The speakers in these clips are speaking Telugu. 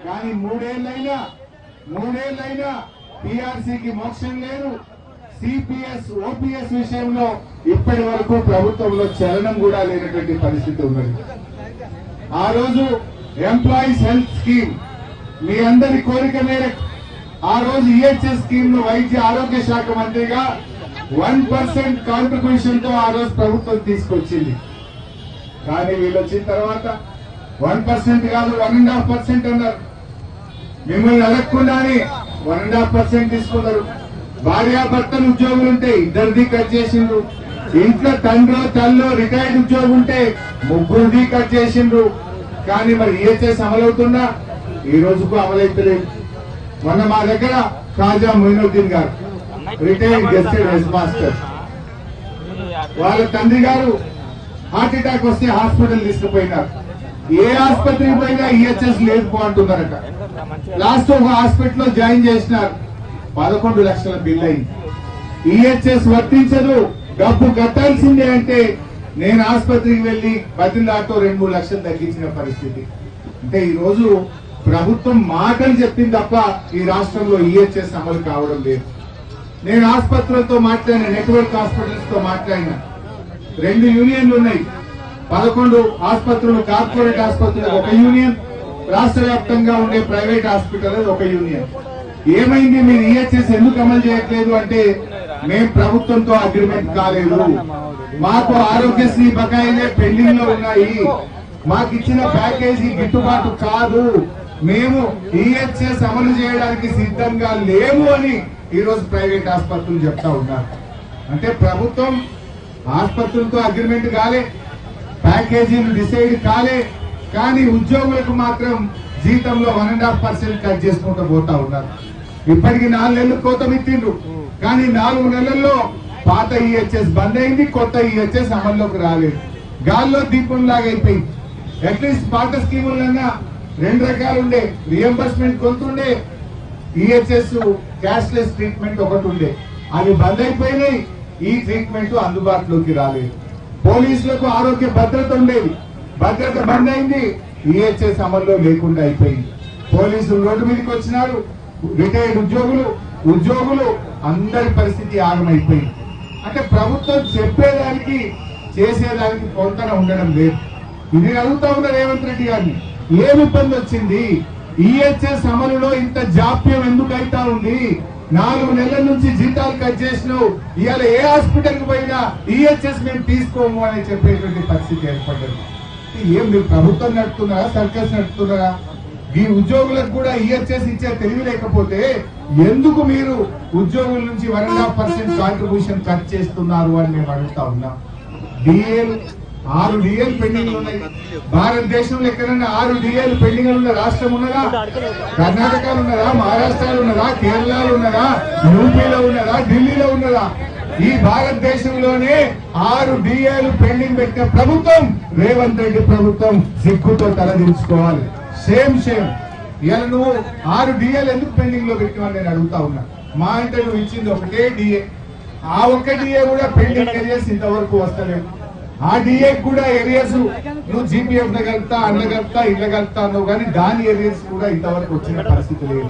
కానీ మూడేళ్లైనా పిఆర్సీకి మోక్షం లేదు. సిపిఎస్ ఓపీఎస్ విషయంలో ఇప్పటి వరకు ప్రభుత్వంలో చలనం కూడా లేనటువంటి పరిస్థితి ఉన్నది. ఆ రోజు ఎంప్లాయీస్ హెల్త్ స్కీమ్ మీ అందరి కోరిక మేరకు ఆ రోజు ఈహెచ్ఎస్ స్కీమ్ ను వైద్య ఆరోగ్య శాఖ మంత్రిగా 1% కాంట్రిబ్యూషన్ తో ఆ రోజు ప్రభుత్వం తీసుకొచ్చింది. కానీ వీళ్ళు వచ్చిన తర్వాత 1% కాదు 1.5% అన్నారు. మిమ్మల్ని అడగకుండానే 1.5% తీసుకున్నారు. భార్యాభర్తలు ఉద్యోగులు ఉంటే ఇద్దరిది కట్ చేసిండ్రు. ఇంట్లో తండ్రో తల్లో రిటైర్డ్ ఉద్యోగం ఉంటే ముగ్గురిది కట్ చేసిండ్రు. కానీ మరి ఈహెచ్ఎస్ అమలవుతుందా? ఈ రోజుకు అమలైతలేదు. మొన్న మా దగ్గర ఖాజా మొయినుద్దీన్ గారు రిటైర్డ్ గెస్టెడ్ హెడ్ మాస్టర్, వాళ్ళ తండ్రి గారు హార్ట్ అటాక్ వస్తే హాస్పిటల్ తీసుకుపోయినారు. ఏ ఆసుపత్రికి పోయినా ఈహెచ్ఎస్ లేదు అంటున్నారట. లాస్ట్ ఒక హాస్పిటల్లో జాయిన్ చేసినారు. 11 లక్షల బిల్ అయింది. ఈహెచ్ఎస్ వర్తించదు, డబ్బు కట్టాల్సిందే అంటే నేను ఆసుపత్రికి వెళ్లి బతిలాటో 2-3 లక్షలు తగ్గించిన పరిస్థితి. అంటే ఈ రోజు ప్రభుత్వం మాటలు చెప్పింది తప్ప ఈ రాష్ట్రంలో ఈహెచ్ఎస్ అమలు కావడం లేదు. నేను ఆసుపత్రులతో మాట్లాడిన, నెట్వర్క్ హాస్పిటల్స్ తో మాట్లాడిన, 2 యూనియన్లు ఉన్నాయి. 11 ఆసుపత్రులు, కార్పొరేట్ ఆసుపత్రులు ఒక యూనియన్, రాష్ట్ర వ్యాప్తంగా ఉండే ప్రైవేట్ హాస్పిటల్ ఒక యూనియన్. ఏమైంది, మీరు ఈహెచ్ఎస్ ఎందుకు అమలు చేయట్లేదు అంటే మేం ప్రభుత్వంతో అగ్రిమెంట్ కాలేదు, మాకు ఆరోగ్యశ్రీ బకాయిలే పెండింగ్ లో ఉన్నాయి, మాకు ఇచ్చిన ప్యాకేజీ గిట్టుబాటు కాదు, మేము ఈహెచ్ఎస్ అమలు చేయడానికి సిద్ధంగా లేము అని ఈ రోజు ప్రైవేట్ ఆసుపత్రులు చెప్తా ఉన్నారు. అంటే ప్రభుత్వం ఆసుపత్రులతో అగ్రిమెంట్ కాలే, ప్యాకేజీలు డిసైడ్ కాలే, కానీ ఉద్యోగులకు మాత్రం జీతంలో 1.5% కట్ చేసుకుంటూ పోతా ఉన్నారు. ఇప్పటికి 4 నెలలు కోత మిత్తిండ్రు. కానీ 4 నెలల్లో పాత ఈహెచ్ఎస్ బంద్ అయింది, కొత్త ఈహెచ్ఎస్ అమల్లోకి రాలేదు. గాల్లో దీపం లాగా అయిపోయింది. అట్లీస్ట్ పాత స్కీములన్నా 2 రకాలు ఉండే, రియంబర్స్మెంట్ కొంత ఉండే, ఈహెచ్ఎస్ క్యాష్లెస్ ట్రీట్మెంట్ ఒకటి ఉండే. అవి బంద్ అయిపోయినాయి. ఈ ట్రీట్మెంట్ అందుబాటులోకి రాలేదు. పోలీసులకు ఆరోగ్య భద్రత ఉండేది, భద్రత బంద్ అయింది. ఈహెచ్ఎస్ అమల్లో లేకుండా అయిపోయింది. పోలీసులు రోడ్డు మీదకి వచ్చినారు, రిటైర్డ్ ఉద్యోగులు అందరి పరిస్థితి ఆగమైపోయింది. అంటే ప్రభుత్వం చెప్పేదానికి చేసేదానికి పొంతన ఉండడం లేదు. ఇది అడుగుతా ఉన్న రేవంత్ రెడ్డి గారిని, ఏమి ఇబ్బంది వచ్చింది? ఈహెచ్ఎస్ అమలులో ఇంత జాప్యం ఎందుకు అయితా ఉంది? 4 నెలల నుంచి జీతాలు కట్ చేసినావు, ఇవాళ ఏ హాస్పిటల్ కి పోయినా ఈహెచ్ఎస్ మేము తీసుకోము అని చెప్పేటువంటి పరిస్థితి ఏర్పడ్డది. ఏం మీరు ప్రభుత్వం నడుపుతున్నారా, సర్కస్ నడుపుతున్నారా? ఈ ఉద్యోగులకు కూడా ఈహెచ్ఎస్ ఇచ్చే తెలివి లేకపోతే ఎందుకు మీరు ఉద్యోగుల నుంచి 1.5% కాంట్రిబ్యూషన్ కట్ చేస్తున్నారు అని మేము అడుగుతా ఉన్నాం. 6 డిఏలు పెండింగ్ ఉన్నాయి. భారతదేశంలో ఎక్కడన్నా 6 డిఏలు పెండింగ్ ఉన్న రాష్ట్రం ఉన్నదా? కర్ణాటకలో ఉన్నదా, మహారాష్ట్రలో ఉన్నదా, కేరళలో ఉన్నదా, యూపీలో ఉన్నదా, ఢిల్లీలో ఉన్నదా? ఈ భారతదేశంలోనే 6 డిఏలు పెండింగ్ పెట్టిన ప్రభుత్వం రేవంత్ రెడ్డి ప్రభుత్వం. సిగ్గుతో తలదించుకోవాలి. సేమ్ ఇవాళ నువ్వు 6 డిఏలు ఎందుకు పెండింగ్ లో పెట్టినావు నేను అడుగుతా ఉన్నా. మా అంటే నువ్వు ఇచ్చింది ఒకటే డిఏ, ఆ ఒక్క డిఏ కూడా పెండింగ్ ఏరియాస్ ఇంతవరకు వస్తలేవు. ఆ డిఏ కూడా ఏరియాస్ నువ్వు జీపీఎఫ్ కలుపుతా, అన్నగలుపుతా, ఇళ్ళగలుపుతా అన్నావు, కానీ దాని ఏరియాస్ కూడా ఇంతవరకు వచ్చిన పరిస్థితి లేదు.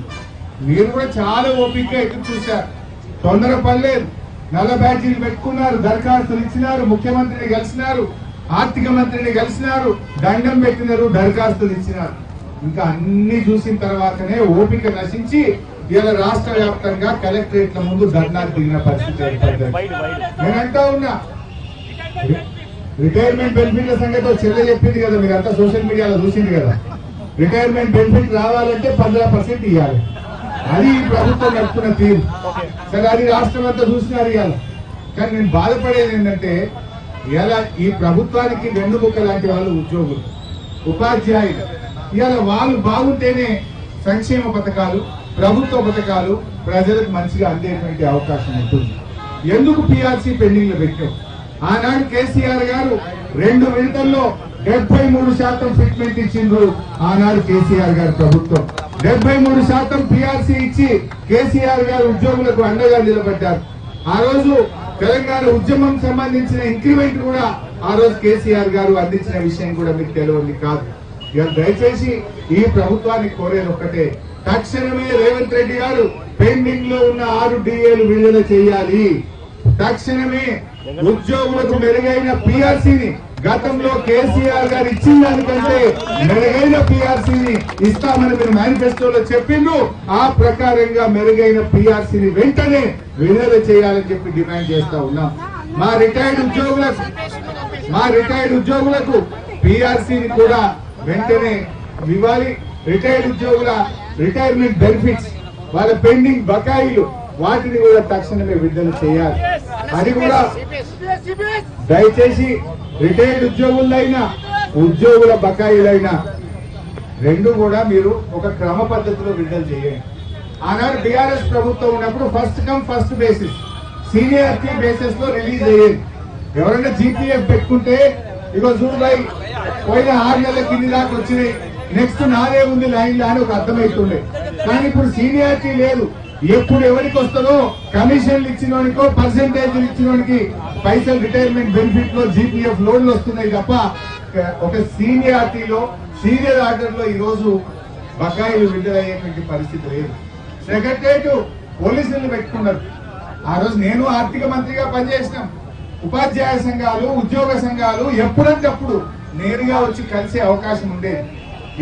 మీరు కూడా చాలా ఓపికగా ఎదురు చూశారు, తొందరపడలేదు. నల్ల బ్యాడ్జీలు పెట్టుకున్నారు, దరఖాస్తులు ఇచ్చినారు, ముఖ్యమంత్రిని కలిసినారు, ఆర్థిక మంత్రిని కలిసినారు, దండం పెట్టినారు, దరఖాస్తులు ఇచ్చినారు. ఇంకా అన్ని చూసిన తర్వాతనే ఓపిక నశించి ఇలా రాష్ట్ర వ్యాప్తంగా కలెక్టరేట్ల ముందు ధర్నాకు దిగిన పరిస్థితి ఏర్పడ్డది. నేను అంటా ఉన్నా, రిటైర్మెంట్ బెనిఫిట్ల సంగతి చెల్లె చెప్పింది కదా, మీరు అంతా సోషల్ మీడియాలో చూసింది కదా. రిటైర్మెంట్ బెనిఫిట్ రావాలంటే 15% ఇవ్వాలి. అది ప్రభుత్వం నడుపుతున్న తీరు. సరే, అది రాష్ట్రం అంతా చూసినారు ఇవాళ. కానీ నేను బాధపడేది ఏంటంటే, ఇలా ఈ ప్రభుత్వానికి వెన్నుముక్క లాంటి వాళ్ళు ఉద్యోగులు, ఉపాధ్యాయులు, ఇవాళ వాళ్ళు బాగుంటేనే సంక్షేమ పథకాలు, ప్రభుత్వ పథకాలు ప్రజలకు మంచిగా అందేటువంటి అవకాశం ఉంటుంది. ఎందుకు పిఆర్సీ పెండింగ్ లో పెట్టాం? ఆనాడు కేసీఆర్ గారు 2 విడతల్లో 73% ఫిట్మెంట్ ఇచ్చిండ్రు. ఆనాడు కేసీఆర్ గారు ప్రభుత్వం 73% పిఆర్సీ ఇచ్చి కేసీఆర్ గారు ఉద్యోగులకు అండగా నిలబడ్డారు. ఆ రోజు తెలంగాణ ఉద్యమం సంబంధించిన ఇంక్రిమెంట్ కూడా ఆ రోజు కేసీఆర్ గారు అందించిన విషయం కూడా మీకు తెలియదు కాదు. దయచేసి ఈ ప్రభుత్వాన్ని కోరేది ఒక్కటే, తక్షణమే రేవంత్ రెడ్డి గారు పెండింగ్ లో ఉన్న 6 DAలు విడుదల చేయాలి. తక్షణమే ఉద్యోగులకు మెరుగైన PRCని గతంలో కేసీఆర్ గారు ఇచ్చిన దానికంటే మెరుగైన PRCని ఇస్తామని మీరు మేనిఫెస్టోలో చెప్పిండ్రు. ఆ ప్రకారంగా మెరుగైన PRCని వెంటనే విడుదల చేయాలని చెప్పి డిమాండ్ చేస్తా ఉన్నాం. మా రిటైర్డ్ ఉద్యోగులకు PRCని కూడా వెంటనే ఇవ్వాలి. రిటైర్డ్ ఉద్యోగుల రిటైర్మెంట్ బెనిఫిట్స్, వాళ్ళ పెండింగ్ బకాయిలు, వాటిని కూడా తక్షణమే విడుదల చేయాలి. అది కూడా దయచేసి రిటైర్డ్ ఉద్యోగులైనా ఉద్యోగుల బకాయిలైనా రెండు కూడా మీరు ఒక క్రమ పద్ధతిలో విడుదల చేయండి. ఆనాడు బీఆర్ఎస్ ప్రభుత్వం ఉన్నప్పుడు first come first basis, seniority basis లో రిలీజ్ అయ్యేది. ఎవరైనా GPF పెట్టుకుంటే ఇగో చూడాయి పోయిన 6 నెలల కింది దాకా వచ్చినాయి, నెక్స్ట్ నాదే ఉంది లైన్ లో అని ఒక అర్థమవుతుండే. కానీ ఇప్పుడు సీనియారిటీ లేదు. ఎప్పుడు ఎవరికి వస్తుందో కమిషన్లు ఇచ్చినోనికో పర్సెంటేజ్ ఇచ్చినోనికి పైసలు రిటైర్మెంట్ బెనిఫిట్ లో GPF లోన్లు వస్తున్నాయి తప్ప ఒక సీనియారిటీలో సీనియర్ ఆర్డర్ లో ఈ రోజు బకాయిలు విడుదలయ్యేటువంటి పరిస్థితి లేదు. సెక్రటరేట్ పోలీసులు పెట్టుకున్నారు. ఆ రోజు నేను ఆర్థిక మంత్రిగా పనిచేసినాం. ఉపాధ్యాయ సంఘాలు, ఉద్యోగ సంఘాలు ఎప్పుడంటప్పుడు నేరుగా వచ్చి కలిసే అవకాశం ఉండేది.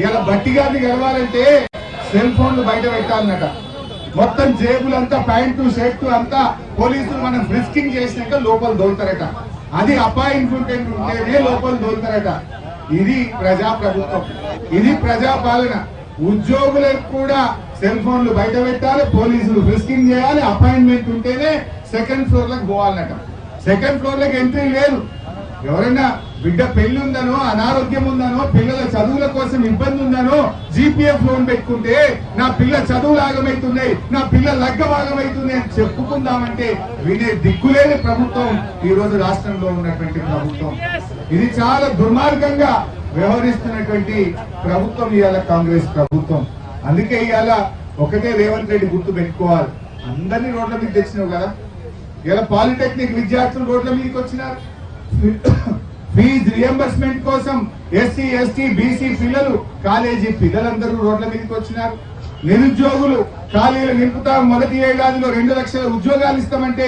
ఇలా బట్టిగాన్ని గెలవాలంటే సెల్ ఫోన్లు బయట పెట్టాలన్నట. మొత్తం జేబులంతా ప్యాంటు షర్టు అంతా పోలీసులు మనం ఫ్రిస్కింగ్ చేసినాక లోపల దోలుతారట. అది అపాయింట్మెంట్ ఉంటేనే లోపల దోలుతారట. ఇది ప్రజాప్రభుత్వం, ఇది ప్రజాపాలన. ఉద్యోగులకు కూడా సెల్ ఫోన్లు బయట పెట్టాలి, పోలీసులు ఫ్రిస్కింగ్ చేయాలి, అపాయింట్మెంట్ ఉంటేనే సెకండ్ ఫ్లోర్ లకు పోవాలన్నట. సెకండ్ ఫ్లోర్ లకు ఎంట్రీ లేదు. ఎవరైనా బిడ్డ పెళ్లి ఉందనో, అనారోగ్యం ఉందనో, పిల్లల చదువుల కోసం ఇబ్బంది ఉందనో GPF లోన్ పెట్టుకుంటే నా పిల్ల చదువులు ఆగమవుతున్నాయి, నా పిల్ల లగ్గం ఆగమవుతుంది అని చెప్పుకుందామంటే వినే దిక్కులేని ప్రభుత్వం ఈ రోజు రాష్ట్రంలో ఉన్నటువంటి ప్రభుత్వం. ఇది చాలా దుర్మార్గంగా వ్యవహరిస్తున్నటువంటి ప్రభుత్వం ఇవాళ కాంగ్రెస్ ప్రభుత్వం. అందుకే ఇవాళ ఒకటే రేవంత్ రెడ్డి గుర్తు పెట్టుకోవాలి, అందరినీ రోడ్ల మీద తెచ్చినావు కదా. ఇలా పాలిటెక్నిక్ విద్యార్థులు రోడ్ల మీదకి వచ్చినారు. ఫీజు రియంబర్స్మెంట్ కోసం SC, ST, BC పిల్లలు, కాలేజీ పిల్లలందరూ రోడ్ల మీదకి వచ్చినారు. నిరుద్యోగులు ఖాళీలు నింపుతాం, మొదటి ఏడాదిలో 2 లక్షల ఉద్యోగాలు ఇస్తామంటే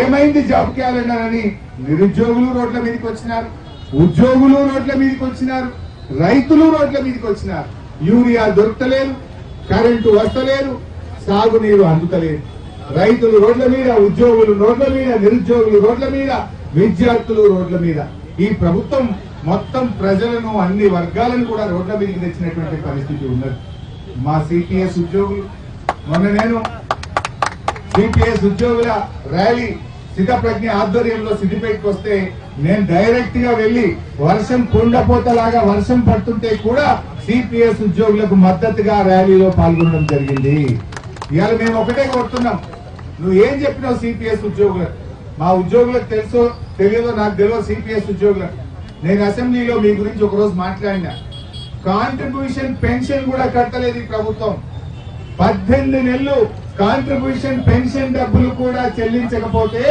ఏమైంది జాబ్ క్యాలెండర్ అని నిరుద్యోగులు రోడ్ల మీదకి వచ్చినారు, ఉద్యోగులు రోడ్ల మీదకి వచ్చినారు, రైతులు రోడ్ల మీదకి వచ్చినారు. యూరియా దొరకలేదు, కరెంటు వస్తలేదు, సాగునీరు అందుతలేదు. రైతులు రోడ్ల మీద, ఉద్యోగులు రోడ్ల మీద, నిరుద్యోగులు రోడ్ల మీద, విద్యార్థులు రోడ్ల మీద. ఈ ప్రభుత్వం మొత్తం ప్రజలను, అన్ని వర్గాలను కూడా రోడ్ల మీదకి తెచ్చినటువంటి పరిస్థితి ఉన్నది. మా CPS ఉద్యోగులు, మొన్న నేను CPS ఉద్యోగుల ర్యాలీ సిద్ధప్రజ్ఞ ఆధ్వర్యంలో సిద్దిపేటకు వస్తే నేను డైరెక్ట్ గా వెళ్లి వర్షం కుండపోతలాగా వర్షం పడుతుంటే కూడా CPS ఉద్యోగులకు మద్దతుగా ర్యాలీలో పాల్గొనడం జరిగింది. ఇవాళ మేము ఒకటే కోరుతున్నాం, నువ్వు ఏం చెప్పినావు CPS ఉద్యోగులకు? మా ఉద్యోగులకు తెలుసో తెలియదో నాకు తెలియదు. CPS ఉద్యోగులకు నేను అసెంబ్లీలో మీ గురించి ఒకరోజు మాట్లాడినా. కాంట్రిబ్యూషన్ పెన్షన్ కూడా కట్టలేదు ఈ ప్రభుత్వం. 18 నెలలు కాంట్రిబ్యూషన్ పెన్షన్ డబ్బులు కూడా చెల్లించకపోతే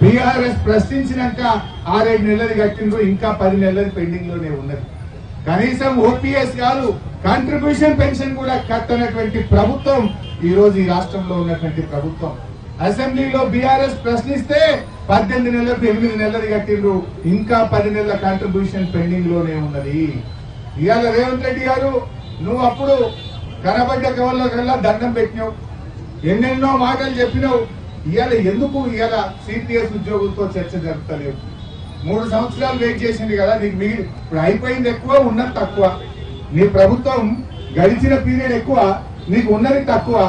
బీఆర్ఎస్ ప్రశ్నించినాక 6-7 నెలలు కట్టిండ్రు, ఇంకా 10 నెలలు పెండింగ్ లోనే ఉన్నది. కనీసం OPS కాదు, కాంట్రిబ్యూషన్ పెన్షన్ కూడా కట్టనటువంటి ప్రభుత్వం ఈ రోజు ఈ రాష్ట్రంలో ఉన్నటువంటి ప్రభుత్వం. అసెంబ్లీలో బీఆర్ఎస్ ప్రశ్నిస్తే 18 నెలలకు 8 నెలలు కట్టిండ్రు, ఇంకా 10 నెలల కాంట్రిబ్యూషన్ పెండింగ్ లోనే ఉన్నది. ఇవాళ రేవంత్ రెడ్డి గారు, నువ్వు అప్పుడు కనబడ్డ కవల్లో కల్లా దండం పెట్టినావు, ఎన్నెన్నో మాటలు చెప్పినావు. ఇవాళ ఎందుకు ఇవాళ CPS ఉద్యోగులతో చర్చ జరుపుతలేవు? 3 సంవత్సరాలు వెయిట్ చేసింది కదా, నీకు ఇప్పుడు అయిపోయింది ఎక్కువ, ఉన్నది తక్కువ. నీ ప్రభుత్వం గడిచిన పీరియడ్ ఎక్కువ, నీకు ఉన్నది తక్కువ.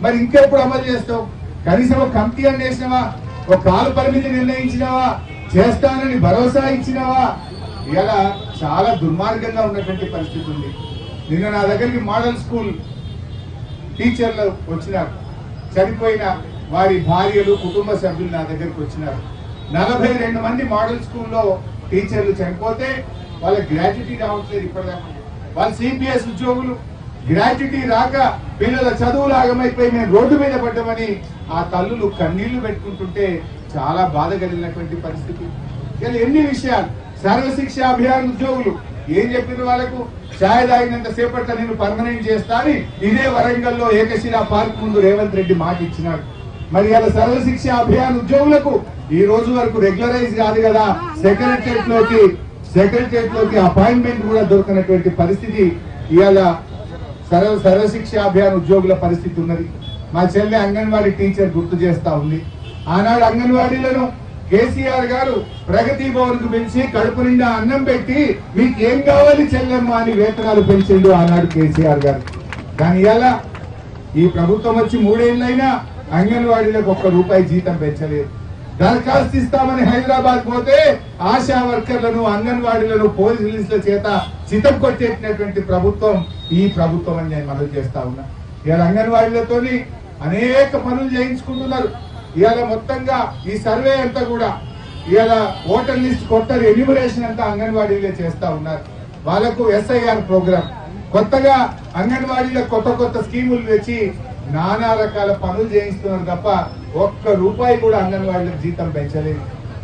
మరి ఇంకెప్పుడు అమలు చేస్తావు? కనీసం ఒక కమిటీ అని వేసినావా? ఒక కాల పరిమితి నిర్ణయించినావా? చేస్తానని భరోసా ఇచ్చినావా? ఇలా చాలా దుర్మార్గంగా ఉన్నటువంటి పరిస్థితి ఉంది. నిన్న నా దగ్గరికి మోడల్ స్కూల్ టీచర్లు వచ్చినారు, చనిపోయిన వారి భార్యలు, కుటుంబ సభ్యులు నా దగ్గరికి వచ్చినారు. 42 మంది మోడల్ స్కూల్లో టీచర్లు చనిపోతే వాళ్ళ గ్రాట్యుటీ రావట్లేదు ఇప్పటిదాకా. వాళ్ళ CPS ఉద్యోగులు గ్రాట్యుటీ రాక పిల్లల చదువులు ఆగమైపోయి మేము రోడ్డు మీద పడ్డామని ఆ తల్లులు కన్నీళ్లు పెట్టుకుంటుంటే చాలా బాధ కలిగినటువంటి పరిస్థితి. ఇలా ఎన్ని విషయాలు. సర్వశిక్ష అభియాన్ ఉద్యోగులు ఏం చెప్పింది వాళ్ళకు? ఛాయ్ తాగినంత సేపట్ల నేను పర్మనెంట్ చేస్తా అని ఇదే వరంగల్లో ఏకశిలా పార్క్ ముందు రేవంత్ రెడ్డి మాట ఇచ్చినాడు. మరి అలా సర్వశిక్ష అభియాన్ ఉద్యోగులకు ఈ రోజు వరకు రెగ్యులరైజ్ కాదు కదా, సెక్రటరియట్ లోకి అపాయింట్మెంట్ కూడా దొరకనటువంటి పరిస్థితి ఇవాళ సర్వశిక్ష అభియాన్ ఉద్యోగుల పరిస్థితి ఉన్నది. మా చెల్లె అంగన్వాడీ టీచర్ గుర్తు చేస్తా ఉంది. ఆనాడు అంగన్వాడీలను కేసీఆర్ గారు ప్రగతి భవన్ కు పిలిచి కడుపు నిండా అన్నం పెట్టి మీకు ఏం కావాలి చెల్లెమ్మ అని వేతనాలు పెంచిండు ఆనాడు కేసీఆర్ గారు. కానీ ఇలా ఈ ప్రభుత్వం వచ్చి 3 ఏళ్లైనా అంగన్వాడీలకు ₹1 జీతం పెంచలేదు. దరఖాస్తు ఇస్తామని హైదరాబాద్ పోతే ఆశా వర్కర్లను అంగన్వాడీలను పోలీసుల చేత చితం కొట్టేసినటువంటి ప్రభుత్వం ఈ ప్రభుత్వం అని నేను మనవి చేస్తా ఉన్నా. ఇవాళ అంగన్వాడీలతోని అనేక పనులు చేయించుకుంటున్నారు. ఇవాళ మొత్తంగా ఈ సర్వే అంతా కూడా ఇవాళ ఓటర్ లిస్ట్ కొత్త ఎన్యూమరేషన్ అంతా అంగన్వాడీలే చేస్తా ఉన్నారు. వాళ్ళకు SIR ప్రోగ్రామ్ కొత్తగా అంగన్వాడీల కొత్త స్కీములు తెచ్చి నానా రకాల పనులు చేయిస్తున్నారు తప్ప ₹1 కూడా అంగన్వాడీలకు జీతం పెంచలేదు.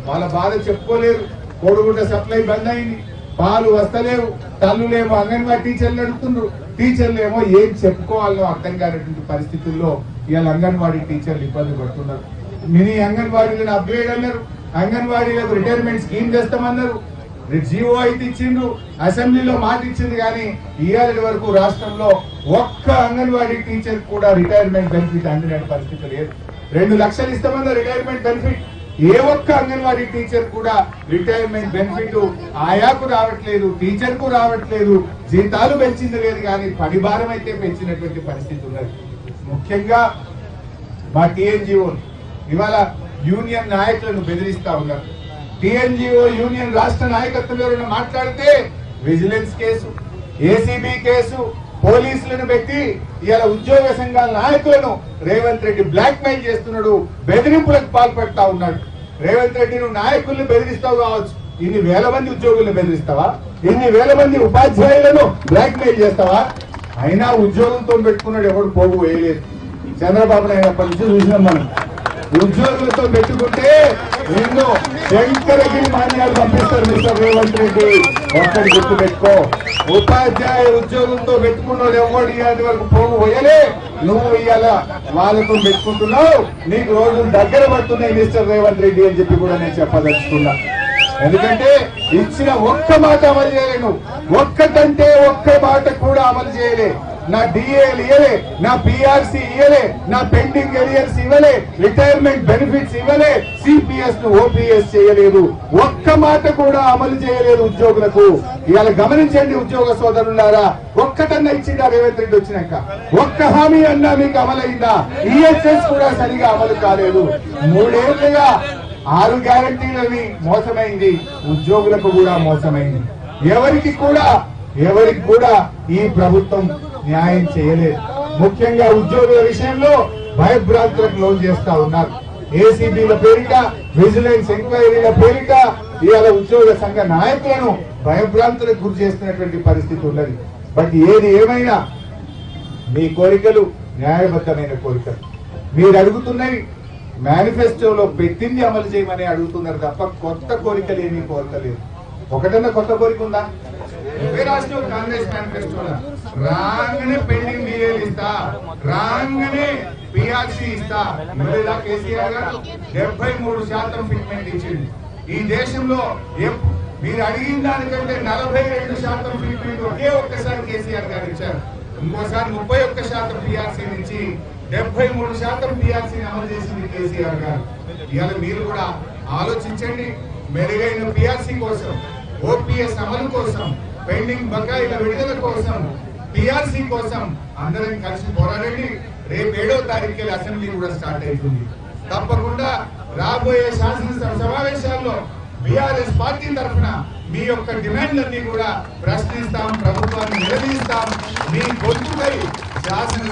వాళ్ళ బాధ చెప్పుకోలేరు. కోడిగుడ్డ సప్లై బంద్ అయింది, పాలు వస్తలేవు, తల్లులేమో అంగన్వాడీ టీచర్లు అడుగుతున్నారు, టీచర్లేమో ఏం చెప్పుకోవాలో అర్థం కానటువంటి పరిస్థితుల్లో ఇవాళ అంగన్వాడీ టీచర్లు ఇబ్బంది పడుతున్నారు. మినీ అంగన్వాడీలను అప్గ్రేడ్ అన్నారు, అంగన్వాడీలకు రిటైర్మెంట్ స్కీమ్ చేస్తామన్నారు, జీవో అయితే ఇచ్చిండ్రు, అసెంబ్లీలో మాట ఇచ్చింది. కానీ ఇవాళ వరకు రాష్ట్రంలో ఒక్క అంగన్వాడీ టీచర్ కూడా రిటైర్మెంట్ బెనిఫిట్ అందిన పరిస్థితి లేదు. 2 లక్షలు ఇస్తామన్న రిటైర్మెంట్ బెనిఫిట్ ఏ ఒక్క అంగన్వాడీ టీచర్ కూడా రిటైర్మెంట్ బెనిఫిట్ ఆయాకు రావట్లేదు, టీచర్ కు రావట్లేదు. జీతాలు పెంచింది లేదు కానీ పని భారం అయితే పెంచినటువంటి పరిస్థితి ఉన్నది. ముఖ్యంగా మా TNGO ఇవాళ యూనియన్ నాయకులను బెదిరిస్తా ఉన్నారు. TNGO యూనియన్ రాష్ట్ర నాయకత్వం ఎవరైనా మాట్లాడితే విజిలెన్స్ కేసు, ACB కేసు, పోలీసులను పెట్టి ఇవాళ ఉద్యోగ సంఘాల నాయకులను రేవంత్ రెడ్డి బ్లాక్ మెయిల్ చేస్తున్నాడు, బెదిరింపులకు పాల్పడతా ఉన్నాడు. రేవంత్ రెడ్డి నువ్వు నాయకుల్ని బెదిరిస్తావు కావచ్చు, ఇన్ని వేల మంది ఉద్యోగులను బెదిరిస్తావా? ఇన్ని వేల మంది ఉపాధ్యాయులను బ్లాక్ మెయిల్ చేస్తావా? అయినా ఉద్యోగంతో పెట్టుకున్నాడు, ఎవరు పోగు వేయలేదు. చంద్రబాబు నాయుడు అప్పటి నుంచి చూసినాం మనం. ఉద్యోగులతో పెట్టుకుంటే నిన్ను శంకరగిరి మాన్యాలు పంపిస్తారు మిస్టర్ రేవంత్ రెడ్డి. ఒక్కడి గుర్తు పెట్టుకో, ఉపాధ్యాయ ఉద్యోగులతో పెట్టుకున్నాడు ఎవరు ఇవాళ వరకు పోగు పోయలే. నువ్వు ఇవాళ వాళ్ళతో పెట్టుకుంటున్నావు, నీకు రోజులు దగ్గర పడుతున్నాయి మిస్టర్ రేవంత్ రెడ్డి అని చెప్పి కూడా నేను చెప్పదలుచుకున్నా. ఎందుకంటే ఇచ్చిన ఒక్క మాట అమలు చేయలేను, ఒక్కటంటే ఒక్క మాట కూడా అమలు చేయలే. నా DAలు ఇవ్వలే, నా PRC ఇవ్వలే, నా పెండింగ్ ఎరియర్స్ ఇవ్వలే, రిటైర్మెంట్ బెనిఫిట్స్ ఇవ్వలే, CPS ను OPS చేయలేదు, ఒక్క మాట కూడా అమలు చేయలేదు ఉద్యోగులకు. ఇవాళ గమనించండి ఉద్యోగ సోదరులారా, ఒక్కటన్నా ఇచ్చిందా రేవంత్ రెడ్డి వచ్చినాక? ఒక్క హామీ అన్నా మీకు అమలైందా? ESS కూడా సరిగా అమలు కాలేదు. 3 ఏళ్లుగా 6 గ్యారంటీలని మోసమైంది, ఉద్యోగులకు కూడా మోసమైంది. ఎవరికి కూడా ఈ ప్రభుత్వం న్యాయం చేయలేదు. ముఖ్యంగా ఉద్యోగుల విషయంలో భయభ్రాంతులకు లోన్ చేస్తా ఉన్నారు. ACBల పేరిట, విజిలెన్స్ ఎంక్వైరీల పేరిట ఇవాళ ఉద్యోగ సంఘ నాయకులను భయభ్రాంతులకు గురి చేస్తున్నటువంటి పరిస్థితి ఉన్నది. బట్ ఏది ఏమైనా మీ కోరికలు న్యాయబద్ధమైన కోరికలు. మీరు అడుగుతున్నవి మేనిఫెస్టోలో పెట్టింది అమలు చేయమని అడుగుతున్నారు తప్ప కొత్త కోరికలు ఏమీ కోరతలేదు. ఒకటన్నా కొత్త కోరిక ఉందా? రాష్ట్రం కాంగ్రెస్ మేనిఫెస్టోలో రాగానే పెండింగ్ DAలు ఇస్తా, రాగానే PRC ఇస్తా. కేసీఆర్ గారు 73% ఫిట్మెంట్ ఇచ్చింది. ఈ దేశంలో మీరు అడిగిన దానికంటే 42% ఫిట్మెంట్ ఒకే ఒక్కసారి కేసీఆర్ గారు ఇచ్చారు. ఇంకోసారి 31% PRC నుంచి 73% PRC అమలు చేసింది కేసీఆర్ గారు. ఇవాళ మీరు కూడా ఆలోచించండి. మెరుగైన PRC కోసం, OPS అమలు కోసం, పెండింగ్ బకాయిల విడుదల కోసం, PRC కోసం అందరం కలిసి పోరాడండి. రేపు 7వ తారీఖు అసెంబ్లీ కూడా స్టార్ట్ అవుతుంది. తప్పకుండా రాబోయే శాసనసభ సమావేశాల్లో బీఆర్ఎస్ పార్టీ తరఫున మీ యొక్క డిమాండ్లన్నీ కూడా ప్రశ్నిస్తాం, ప్రభుత్వాన్ని నిలదీస్తాం. మీ గొంతుకై శాసన